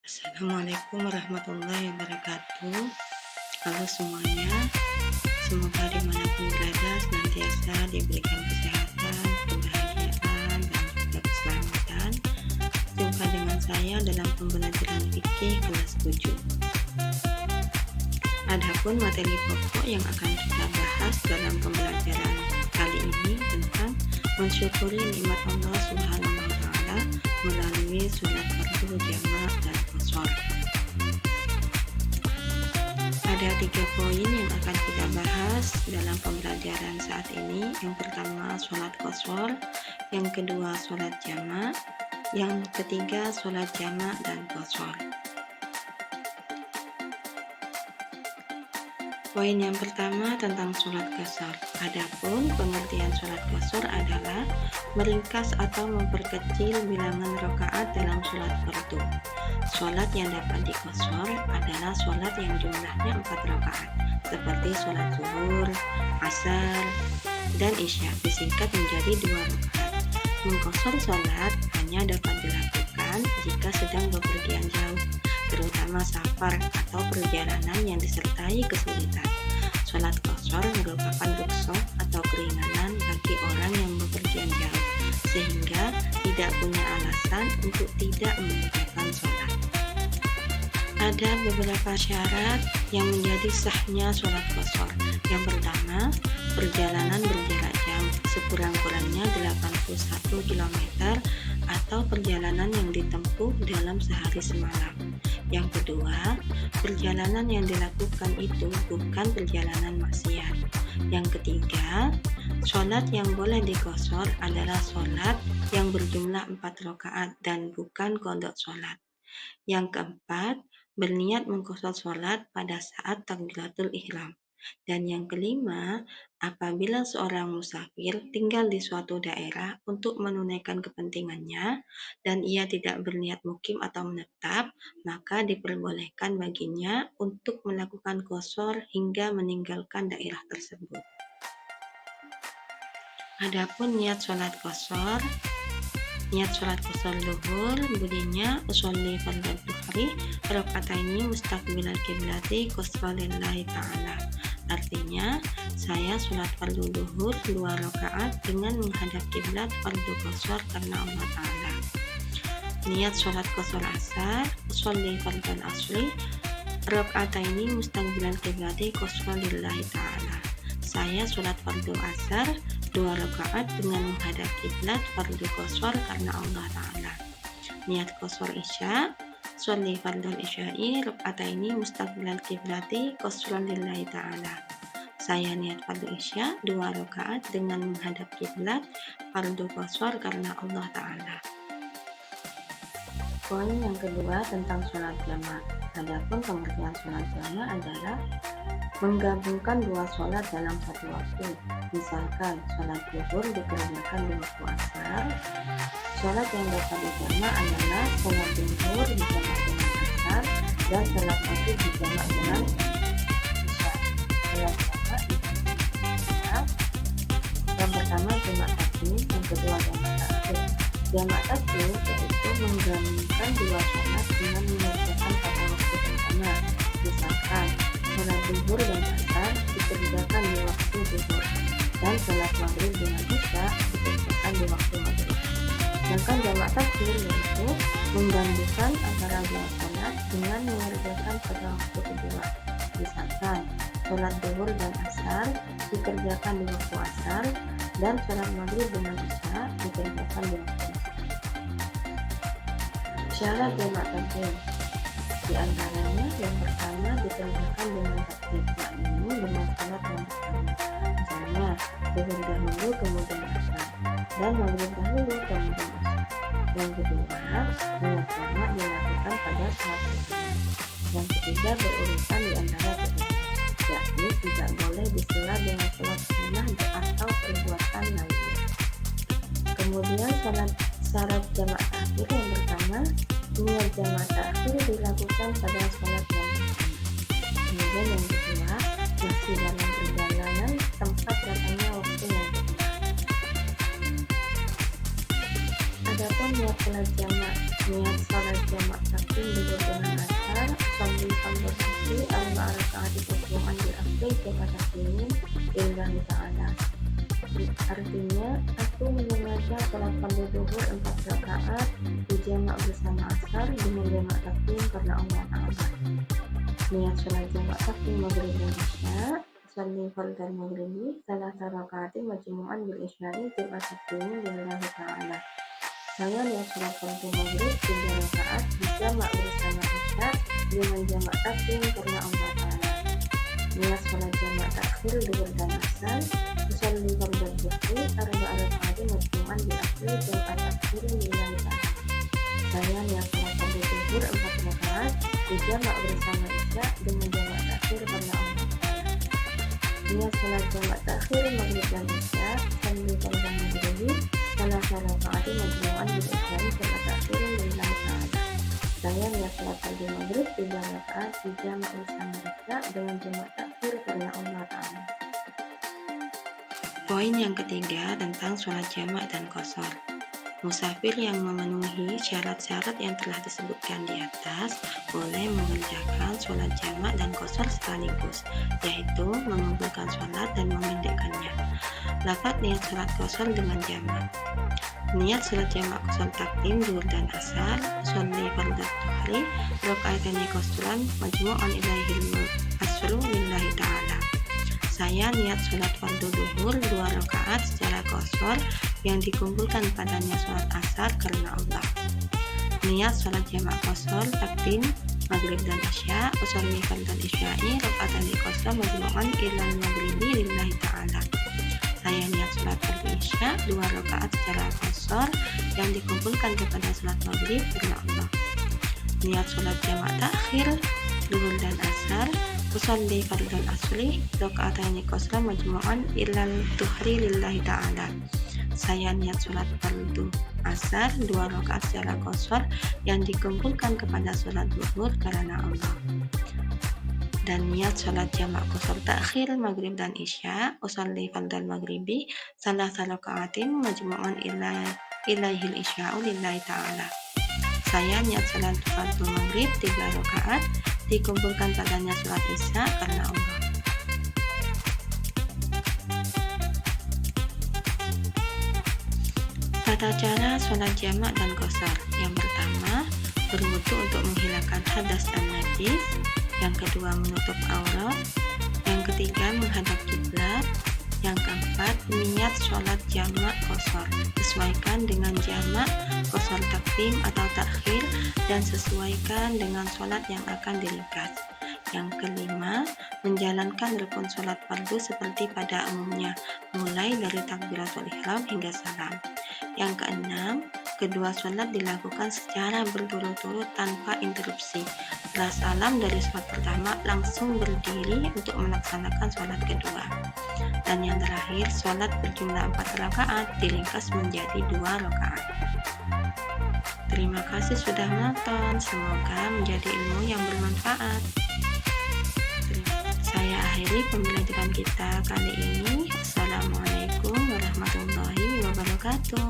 Assalamualaikum warahmatullahi wabarakatuh. Halo semuanya, semoga dimanapun berada senantiasa diberikan kesehatan, kebahagiaan, dan juga keselamatan. Jumpa dengan saya dalam pembelajaran fikih kelas 7. Adapun materi pokok yang akan kita bahas dalam pembelajaran kali ini tentang mensyukuri nikmat Allah Subhanahu wa taala melalui sholat fardu jamaah dan qashar. Ada 3 poin yang akan kita bahas dalam pembelajaran saat ini. Yang pertama sholat qashar, yang kedua sholat jamaah, yang ketiga sholat jamaah dan qashar. Poin yang pertama tentang sholat qashar. Adapun pengertian sholat qashar adalah meringkas atau memperkecil bilangan rakaat dalam sholat fardu. Sholat yang dapat diqashar adalah sholat yang jumlahnya 4 rakaat, seperti sholat zuhur, asar, dan isya disingkat menjadi 2 rakaat. Mengqashar sholat hanya dapat dilakukan jika sedang bepergian jauh, terutama safar atau perjalanan yang disertai kesulitan. Sholat qashar merupakan rukhsah atau keringanan bagi orang yang bepergian jauh, sehingga tidak punya alasan untuk tidak mengerjakan sholat. Ada beberapa syarat yang menjadi sahnya sholat qashar. Yang pertama, perjalanan berjarak jauh, sekurang-kurangnya 81 km atau perjalanan yang ditempuh dalam sehari semalam. Yang kedua, perjalanan yang dilakukan itu bukan perjalanan maksiat. Yang ketiga, sholat yang boleh diqashar adalah sholat yang berjumlah 4 rakaat dan bukan qadha sholat. Yang keempat, berniat mengqashar sholat pada saat takbiratul ihram. Dan yang kelima, apabila seorang musafir tinggal di suatu daerah untuk menunaikan kepentingannya dan ia tidak berniat mukim atau menetap, maka diperbolehkan baginya untuk melakukan qashar hingga meninggalkan daerah tersebut. Adapun niat sholat qashar zuhur bunyinya usolli fardhu dhuhri raka'ataini mustaqbilal qiblati qashran lillahi ta'ala. Artinya, saya sholat fardu zuhur 2 rakaat dengan menghadap kiblat fardu qashar karena Allah Ta'ala. Niat sholat qashar asar usolli fardhu asri raka'ataini mustaqbilal qiblati qashran lillahi ta'ala. Saya sholat fardu asar 2 rakaat dengan menghadap kiblat fardu qashar karena Allah Ta'ala. Niat qashar isya sholli fardhu isya'i raka'ataini mustaqbilal qiblati qashran lillahi ta'ala. Saya niat fardu isya 2 rakaat dengan menghadap kiblat fardu qashar karena Allah Ta'ala. Poin yang kedua tentang sholat jamaah. Adapun pengertian sholat jamaah adalah menggabungkan 2 sholat dalam satu waktu. Misalkan sholat zuhur dikerjakan di waktu asar. Sholat yang dapat dijamak adalah sholat zuhur dijamak dengan asar dan sholat maghrib dijamak dengan isya. Sholat jamak dijamak yang pertama jamak takdim, yang kedua jamak takhir. Jamak takdim yaitu menggabungkan 2 sholat dengan mengerjakan pada waktu yang sama. Misalkan sholat zuhur dan asar dikerjakan di waktu zuhur dan sholat maghrib dengan isya dikerjakan di waktu maghrib. Sedangkan jamak takhir yaitu menggabungkan antara 2 sholat dengan mengerjakan pada waktu kedua. Misalkan sholat zuhur dan asar dikerjakan di waktu asar dan sholat maghrib dengan isya dikerjakan di waktu isya. Syarat jamak takhir di antaranya yang pertama dikerjakan dengan tertib, yakni dengan sholat yang pertama. Misalnya zuhur dahulu kemudian asar dan maghrib dahulu kemudian isya. Yang kedua, niat jamak dilakukan pada sholat kedua. Yang ketiga, berurutan di antara kedua, yakni tidak boleh disela dengan sholat sunnah atau perbuatan lainnya. Kemudian syarat jamak takhir yang pertama, niat jamak takhir dilakukan pada sholat yang pertama. Kemudian yang kedua, masih dalam perjalanan tempat datangnya waktu yang kedua. Adapun niat sholat jamak takhir juga lillahi ta'ala. Artinya, aku menyengaja sholat fardu zuhur 4 rakaat dijamak bersama asar dengan jamak takdim karena Allah Ta'ala. Niat sholat jamak takdim maghrib dan isya, usalli fardal maghribi salasa rakaatin majmu'an bil isya'i jamak takdim lillahi ta'ala. Saya niat sholat fardu maghrib 3 rakaat dijamak bersama isya dengan jamak takdim karena Allah Ta'ala. Niat sholat jamak takhir zuhur dan asar, usalli fardal zuhri arba'a rakaatin majmu'an bil asri jamak takdim lillahi ta'ala. Saya niat sholat fardu zuhur 4 rakaat dijamak bersama isya dengan jamak takhir karena Allah Ta'ala. Niat sholat jamak takhir maghrib dan isya, usalli fardal maghribi salasa rakaatin majmu'an bil isya'i jamak takhir lillahi ta'ala. Saya niat sholat fardu maghrib 3 rakaat dijamak bersama isya dengan jamak takhir karena Allah Ta'ala. Poin yang ketiga tentang sholat jamak dan qashar. Musafir yang memenuhi syarat-syarat yang telah disebutkan di atas boleh mengerjakan sholat jamak dan qashar sekaligus, yaitu mengumpulkan sholat dan memendekkannya. Lafaz niat sholat qashar dengan jamak. Niat sholat jamak qashar takdim zuhur dan asar, usolli fardhu dhuhri rakaataini qashran majmu'an ilaihil asru lillahi ta'ala. Saya niat sholat fardu zuhur 2 rakaat secara qashar yang dikumpulkan padanya sholat asar karena Allah. Niat sholat jamak qashar takdim maghrib dan isya, usolli fardal isya'i rakaataini qashran majmu'an ilal maghribi lillahi ta'ala. Saya niat sholat fardu isya 2 rakaat secara qashar yang dikumpulkan kepada sholat maghrib karena Allah. Niat sholat jamak takhir zuhur dan asar, usolli fardal asri rakaataini qashran majmu'an ilal dhuhri lillahi ta'ala. Saya niat sholat fardu asar 2 rakaat secara qashar yang dikumpulkan kepada sholat zuhur karena Allah. Dan niat sholat jamak qashar takhir maghrib dan isya, usolli fardal maghribi salasa rakaatin majmu'an ilaihil isya'u lillahi ta'ala. Saya niat sholat fardu maghrib 3 rakaat dikumpulkan padanya sholat isya karena Allah. Tata cara sholat jamak dan qashar. Yang pertama, berwudu untuk menghilangkan hadas dan najis. Yang kedua, menutup aurat. Yang ketiga, menghadap kiblat. Yang keempat, niat sholat jamak qashar. Sesuaikan dengan jamak qashar takdim atau takhir dan sesuaikan dengan sholat yang akan diringkas. Yang kelima, menjalankan rukun sholat fardu seperti pada umumnya, mulai dari takbiratul ihram hingga salam. Yang keenam, kedua sholat dilakukan secara berturut-turut tanpa interupsi. Setelah salam dari sholat pertama, langsung berdiri untuk melaksanakan sholat kedua. Dan yang terakhir, sholat berjumlah 4 rakaat diringkas menjadi 2 rakaat. Terima kasih sudah menonton, semoga menjadi ilmu yang bermanfaat. Saya akhiri pembelajaran kita kali ini. Assalamualaikum warahmatullahi wabarakatuh.